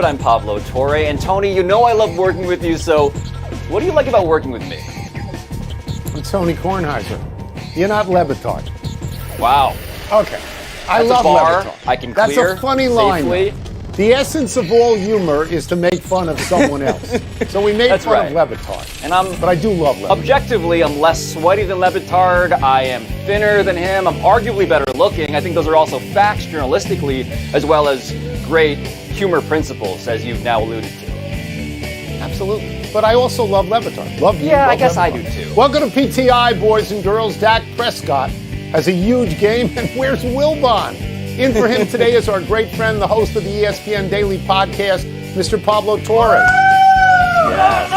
but I'm Pablo Torre. And Tony, you know I love working with you, so what do you like about working with me? I'm Tony Kornheiser. You're not Levitard. Wow. Okay. I That's love a bar Levitard. I can That's clear a funny safely. line. The essence of all humor is to make fun of someone else. So we made fun of Levitard. And but I do love Levitard. Objectively, I'm less sweaty than Levitard. I am thinner than him. I'm arguably better looking. I think those are also facts journalistically, as well as great humor principles, as you've now alluded to. Absolutely. But I also love Levitard. Yeah, I guess Levitard. I do too. Welcome to PTI, boys and girls. Dak Prescott has a huge game, and where's Wilbon? In for him today is our great friend, the host of the ESPN Daily Podcast, Mr. Pablo Torre. Yes.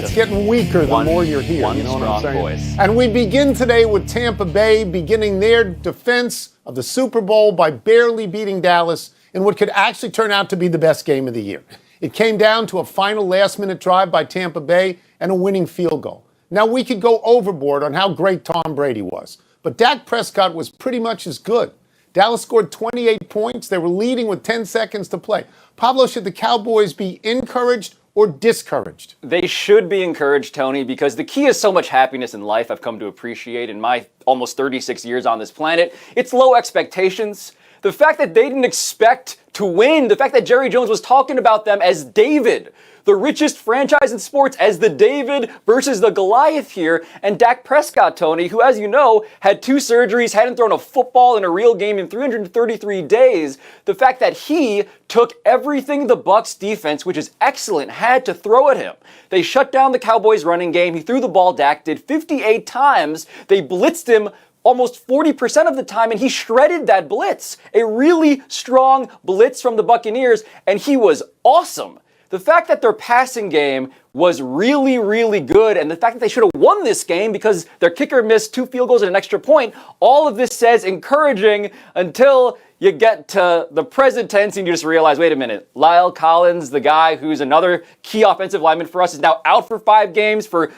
It's getting weaker the more you're here. One you know strong what I'm saying? voice. And we begin today with Tampa Bay beginning their defense of the Super Bowl by barely beating Dallas in what could actually turn out to be the best game of the year. It came down to a final last-minute drive by Tampa Bay and a winning field goal. Now, we could go overboard on how great Tom Brady was, but Dak Prescott was pretty much as good. Dallas scored 28 points. They were leading with 10 seconds to play. Pablo, should the Cowboys be encouraged or discouraged? They should be encouraged, Tony, because the key is so much happiness in life I've come to appreciate in my almost 36 years on this planet. It's low expectations. The fact that they didn't expect to win, the fact that Jerry Jones was talking about them as David, the richest franchise in sports, as the David versus the Goliath here, and Dak Prescott, Tony, who, as you know, had 2 surgeries, hadn't thrown a football in a real game in 333 days. The fact that he took everything the Bucs defense, which is excellent, had to throw at him. They shut down the Cowboys running game. He threw the ball, Dak did, 58 times. They blitzed him almost 40% of the time, and he shredded that blitz. A really strong blitz from the Buccaneers, and he was awesome. The fact that their passing game was really, really good, and the fact that they should have won this game because their kicker missed 2 field goals and an extra point, all of this says encouraging until you get to the present tense and you just realize, wait a minute, Lyle Collins, the guy who's another key offensive lineman for us, is now out for 5 games for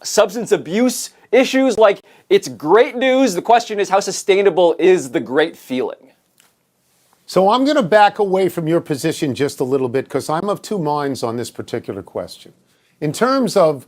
substance abuse issues. Like, it's great news. The question is, how sustainable is the great feeling? So I'm going to back away from your position just a little bit because I'm of 2 minds on this particular question. In terms of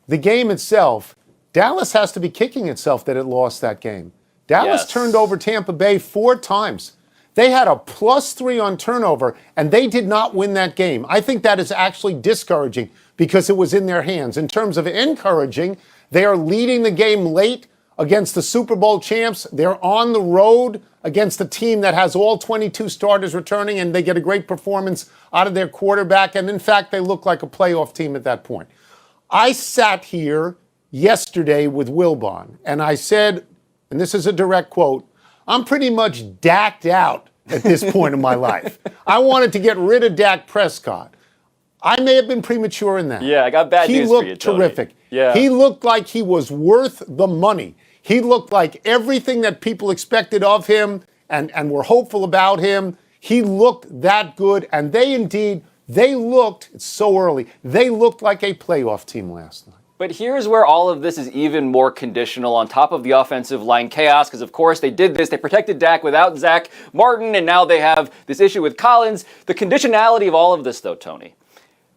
the game itself, Dallas has to be kicking itself that it lost that game. Dallas turned over Tampa Bay 4 times. They had a +3 on turnover, and they did not win that game. I think that is actually discouraging because it was in their hands. In terms of encouraging, they are leading the game late against the Super Bowl champs. They're on the road against a team that has all 22 starters returning, and they get a great performance out of their quarterback. And in fact, they look like a playoff team at that point. I sat here yesterday with Wilbon, and I said, and this is a direct quote, I'm pretty much dacked out at this point in my life. I wanted to get rid of Dak Prescott. I may have been premature in that. Yeah, I got bad news for you, He looked terrific. Yeah. He looked like he was worth the money. He looked like everything that people expected of him and were hopeful about him. He looked that good, and they looked, it's so early, they looked like a playoff team last night. But here's where all of this is even more conditional on top of the offensive line chaos, because of course they did this. They protected Dak without Zach Martin, and now they have this issue with Collins. The conditionality of all of this, though, Tony,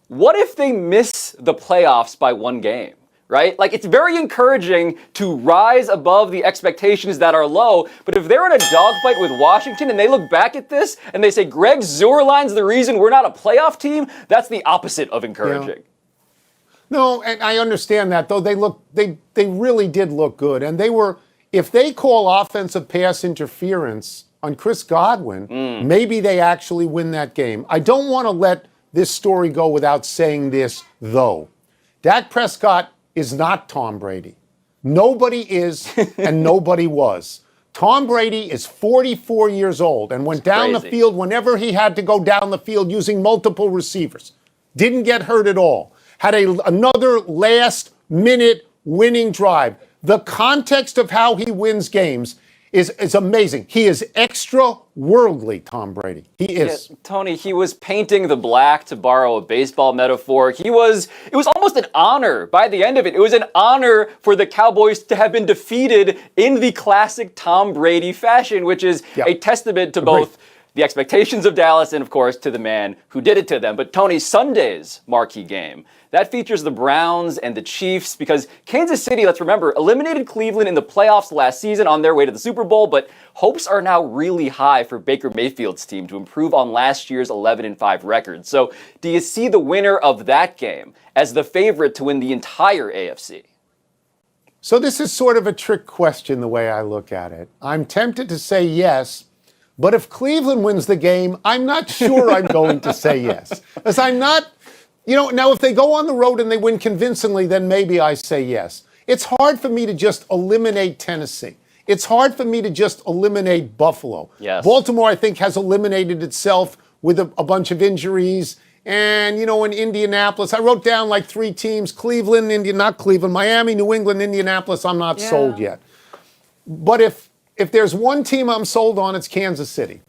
what if they miss the playoffs by 1 game? Right? Like, it's very encouraging to rise above the expectations that are low, but if they're in a dogfight with Washington and they look back at this and they say Greg Zuerlein's the reason we're not a playoff team, that's the opposite of encouraging. Yeah. No, and I understand that, though. They really did look good, and if they call offensive pass interference on Chris Godwin, maybe they actually win that game. I don't want to let this story go without saying this, though. Dak Prescott is not Tom Brady. Nobody is, and nobody was. Tom Brady is 44 years old and went down the field whenever he had to go down the field using multiple receivers. Didn't get hurt at all. Had another last-minute winning drive. The context of how he wins games is amazing. He is extra-worldly, Tom Brady. He is. Yeah, Tony, he was painting the black, to borrow a baseball metaphor. It was almost an honor by the end of it. It was an honor for the Cowboys to have been defeated in the classic Tom Brady fashion, which is a testament to both the expectations of Dallas, and of course, to the man who did it to them. But Tony, Sunday's marquee game, that features the Browns and the Chiefs because Kansas City, let's remember, eliminated Cleveland in the playoffs last season on their way to the Super Bowl, but hopes are now really high for Baker Mayfield's team to improve on last year's 11-5 record. So do you see the winner of that game as the favorite to win the entire AFC? So this is sort of a trick question the way I look at it. I'm tempted to say yes, but if Cleveland wins the game, I'm not sure I'm going to say yes. As I'm not, now if they go on the road and they win convincingly, then maybe I say yes. It's hard for me to just eliminate Tennessee. It's hard for me to just eliminate Buffalo. Yes. Baltimore, I think, has eliminated itself with a bunch of injuries. And, in Indianapolis, I wrote down like 3 teams, Cleveland, Miami, New England, Indianapolis, I'm not sold yet. But if there's one team I'm sold on, it's Kansas City.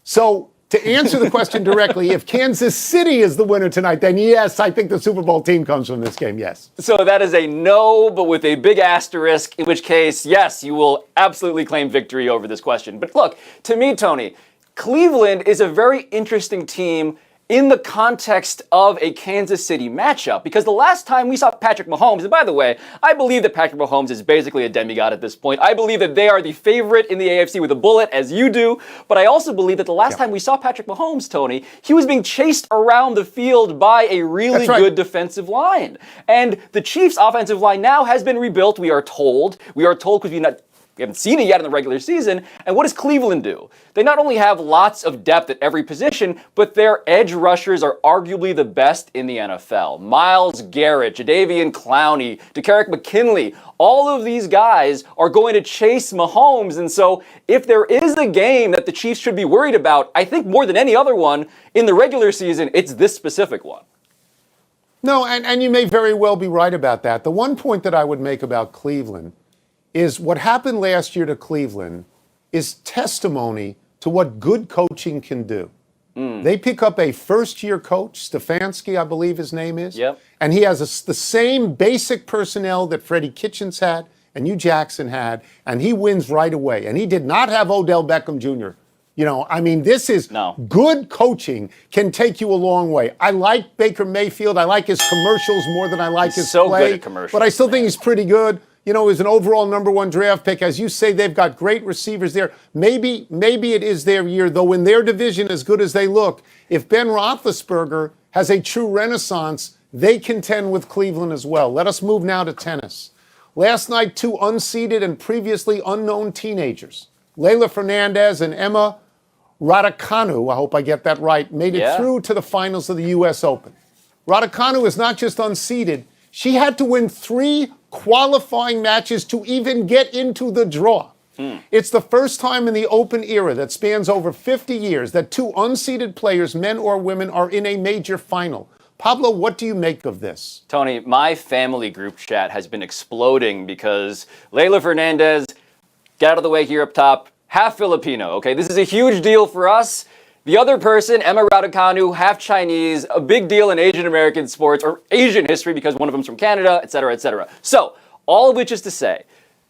So to answer the question directly, if Kansas City is the winner tonight, then yes, I think the Super Bowl team comes from this game, yes. So that is a no, but with a big asterisk, in which case, yes, you will absolutely claim victory over this question. But look, to me, Tony, Cleveland is a very interesting team in the context of a Kansas City matchup, because the last time we saw Patrick Mahomes, and by the way, I believe that Patrick Mahomes is basically a demigod at this point. I believe that they are the favorite in the AFC with a bullet, as you do, but I also believe that the last time we saw Patrick Mahomes, Tony, he was being chased around the field by a really good defensive line. And the Chiefs' offensive line now has been rebuilt, we are told. We are told because we haven't seen it yet in the regular season. And what does Cleveland do? They not only have lots of depth at every position, but their edge rushers are arguably the best in the NFL. Myles Garrett, Jadeveon Clowney, DeCarrick McKinley, all of these guys are going to chase Mahomes. And so if there is a game that the Chiefs should be worried about, I think more than any other one in the regular season, it's this specific one. No, and you may very well be right about that. The one point that I would make about Cleveland is what happened last year to Cleveland is testimony to what good coaching can do. They pick up a first-year coach, Stefanski, I believe his name is, and he has the same basic personnel that Freddie Kitchens had and Hugh Jackson had, and he wins right away. And he did not have Odell Beckham Jr. This is good coaching can take you a long way. I like Baker Mayfield. I like his commercials more than I like his play. Good at commercials, but I still think he's pretty good. He's an overall #1 draft pick. As you say, they've got great receivers there. Maybe it is their year, though in their division, as good as they look, if Ben Roethlisberger has a true renaissance, they contend with Cleveland as well. Let us move now to tennis. Last night, 2 unseeded and previously unknown teenagers, Leylah Fernandez and Emma Raducanu, I hope I get that right, made it through to the finals of the U.S. Open. Raducanu is not just unseeded, she had to win 3 qualifying matches to even get into the draw. It's the first time in the Open era that spans over 50 years that 2 unseeded players, men or women, are in a major final. Pablo, what do you make of this? Tony, my family group chat has been exploding because Leylah Fernandez, get out of the way here up top, half Filipino, okay? This is a huge deal for us. The other person, Emma Raducanu, half Chinese, a big deal in Asian American sports, or Asian history because one of them's from Canada, et cetera, et cetera. So, all of which is to say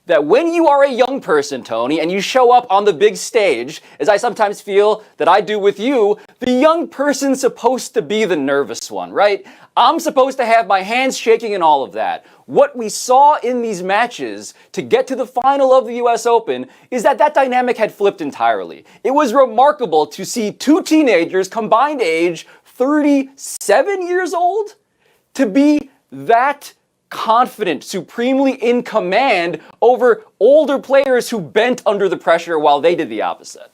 that when you are a young person, Tony, and you show up on the big stage, as I sometimes feel that I do with you, the young person's supposed to be the nervous one, right? I'm supposed to have my hands shaking and all of that. What we saw in these matches to get to the final of the US Open is that dynamic had flipped entirely. It was remarkable to see 2 teenagers, combined age 37 years old, to be that confident, supremely in command over older players who bent under the pressure while they did the opposite.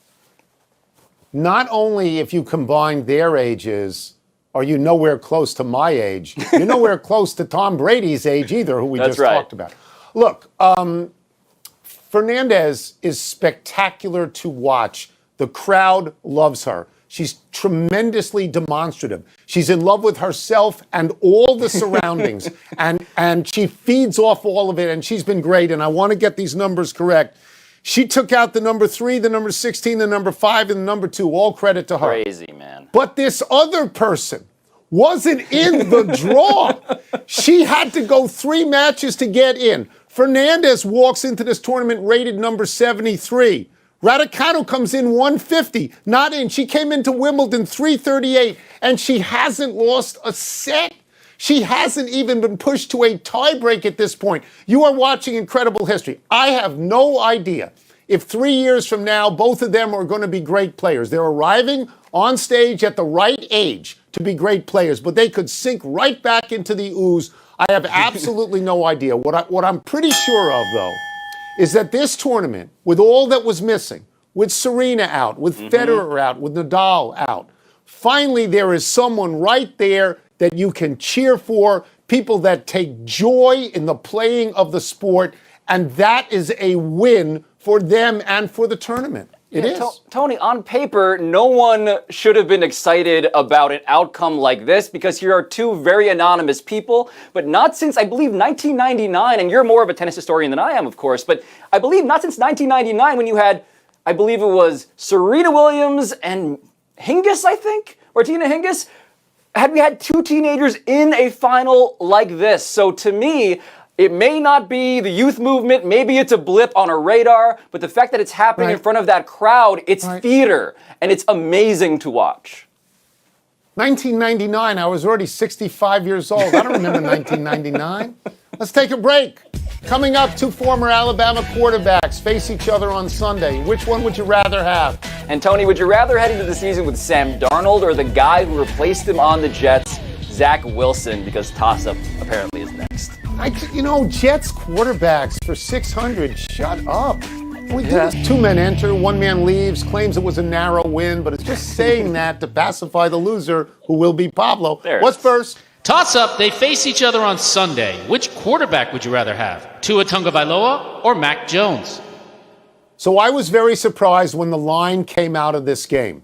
Not only if you combine their ages, are you nowhere close to my age, you're nowhere close to Tom Brady's age either, who we just talked about. Look, Fernandez is spectacular to watch. The crowd loves her. She's tremendously demonstrative. She's in love with herself and all the surroundings, and she feeds off all of it, and she's been great, and I want to get these numbers correct. She took out the number 3, the number 16, the number 5, and the number 2. All credit to her. Crazy, man. But this other person wasn't in the draw. She had to go 3 matches to get in. Fernandez walks into this tournament rated number 73. Raducanu comes in 150, not in. She came into Wimbledon 338, and she hasn't lost a set. She hasn't even been pushed to a tiebreak at this point. You are watching incredible history. I have no idea if 3 years from now, both of them are going to be great players. They're arriving on stage at the right age to be great players, but they could sink right back into the ooze. I have absolutely no idea. What I'm pretty sure of, though, is that this tournament, with all that was missing, with Serena out, with Federer out, with Nadal out, finally there is someone right there that you can cheer for, people that take joy in the playing of the sport, and that is a win for them and for the tournament. It is. Tony, on paper, no one should have been excited about an outcome like this because here are two very anonymous people, but not since, I believe, 1999, and you're more of a tennis historian than I am, of course, but I believe not since 1999 when you had, I believe it was Serena Williams and Hingis, I think, or Tina Hingis, had we had two teenagers in a final like this. So to me, it may not be the youth movement, maybe it's a blip on a radar, but the fact that it's happening in front of that crowd, it's theater, and it's amazing to watch. 1999, I was already 65 years old. I don't remember 1999. Let's take a break. Coming up, two former Alabama quarterbacks face each other on Sunday. Which one would you rather have? And Tony, would you rather head into the season with Sam Darnold or the guy who replaced him on the Jets, Zach Wilson, because toss-up apparently is next. Jets quarterbacks for 600. Shut up. We did this. Two men enter, one man leaves, claims it was a narrow win, but it's just saying that to pacify the loser, who will be Pablo. What's first? Toss-up, they face each other on Sunday. Which quarterback would you rather have? Tua Tagovailoa or Mac Jones? So I was very surprised when the line came out of this game.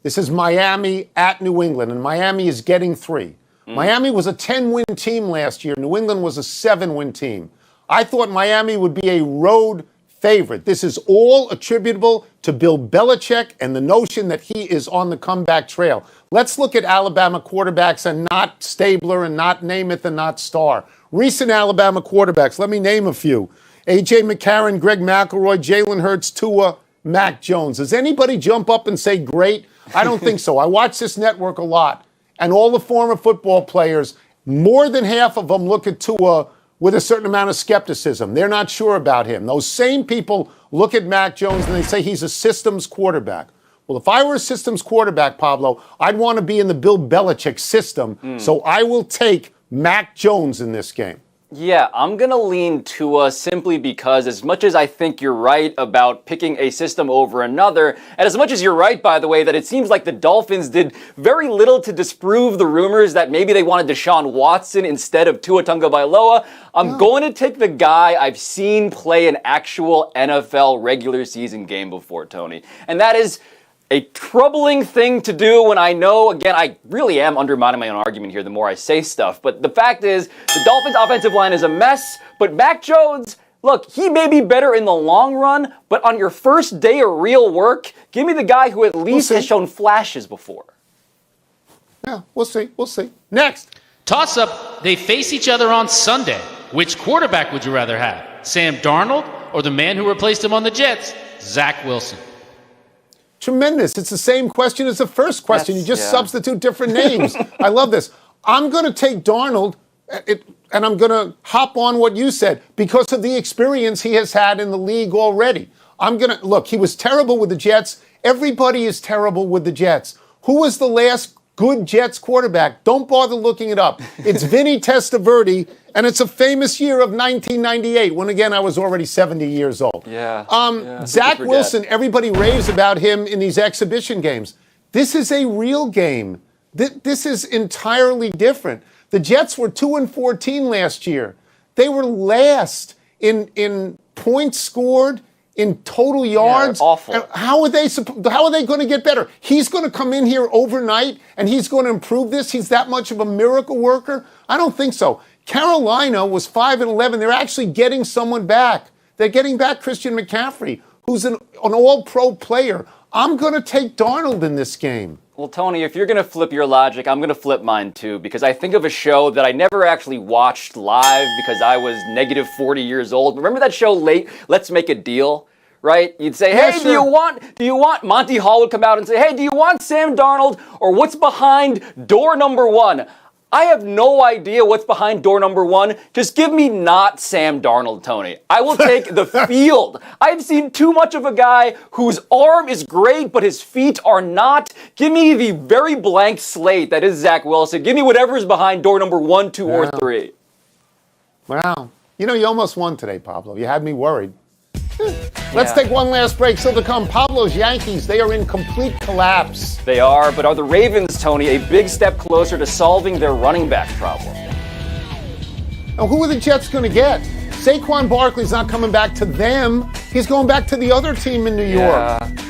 This is Miami at New England, and Miami is getting 3. Miami was a 10-win team last year. New England was a 7-win team. I thought Miami would be a road favorite. This is all attributable to Bill Belichick and the notion that he is on the comeback trail. Let's look at Alabama quarterbacks and not Stabler and not Namath and not Starr. Recent Alabama quarterbacks, let me name a few. A.J. McCarron, Greg McElroy, Jalen Hurts, Tua, Mac Jones. Does anybody jump up and say great? I don't think so. I watch this network a lot. And all the former football players, more than half of them look at Tua with a certain amount of skepticism. They're not sure about him. Those same people look at Mac Jones and they say he's a systems quarterback. Well, if I were a systems quarterback, Pablo, I'd want to be in the Bill Belichick system. So I will take Mac Jones in this game. Yeah, I'm going to lean Tua simply because as much as I think you're right about picking a system over another, and as much as you're right, by the way, that it seems like the Dolphins did very little to disprove the rumors that maybe they wanted Deshaun Watson instead of Tua Tagovailoa, I'm going to take the guy I've seen play an actual NFL regular season game before, Tony. And that is a troubling thing to do when I know, again, I really am undermining my own argument here the more I say stuff. But the fact is, the Dolphins' offensive line is a mess. But Mac Jones, look, he may be better in the long run, but on your first day of real work, give me the guy who at least has shown flashes before. Yeah, we'll see. We'll see. Next. Toss-up, they face each other on Sunday. Which quarterback would you rather have? Sam Darnold or the man who replaced him on the Jets, Zach Wilson? Tremendous. It's the same question as the first question. You just substitute different names. I love this. I'm going to take Darnold, and I'm going to hop on what you said because of the experience he has had in the league already. Look, he was terrible with the Jets. Everybody is terrible with the Jets. Who was the last good Jets quarterback? Don't bother looking it up. It's Vinny Testaverde, and it's a famous year of 1998, when, again, I was already 70 years old. Zach Wilson, everybody raves about him in these exhibition games. This is a real game. This is entirely different. The Jets were 2-14 last year. They were last in points scored, in total yards. Awful. How are they going to get better? He's going to come in here overnight and he's going to improve this? He's that much of a miracle worker? I don't think so. Carolina was 5-11. They're actually getting someone back. They're getting back Christian McCaffrey, who's an all-pro player. I'm going to take Darnold in this game. Well, Tony, if you're going to flip your logic, I'm going to flip mine too, because I think of a show that I never actually watched live because I was negative 40 years old. Remember that show, Let's Make a Deal? right? You'd say, Yeah, hey, sure. do you want, Monty Hall would come out and say, hey, do you want Sam Darnold or what's behind door number 1? I have no idea what's behind door number 1. Just give me not Sam Darnold, Tony. I will take the field. I've seen too much of a guy whose arm is great, but his feet are not. Give me the very blank slate that is Zach Wilson. Give me whatever's behind door number 1, 2, or 3. Wow. You know, you almost won today, Pablo. You had me worried. Let's take one last break. Still to come, Pablo's Yankees, they are in complete collapse. They are, but are the Ravens, Tony, a big step closer to solving their running back problem? Now, who are the Jets going to get? Saquon Barkley's not coming back to them. He's going back to the other team in New York. Yeah.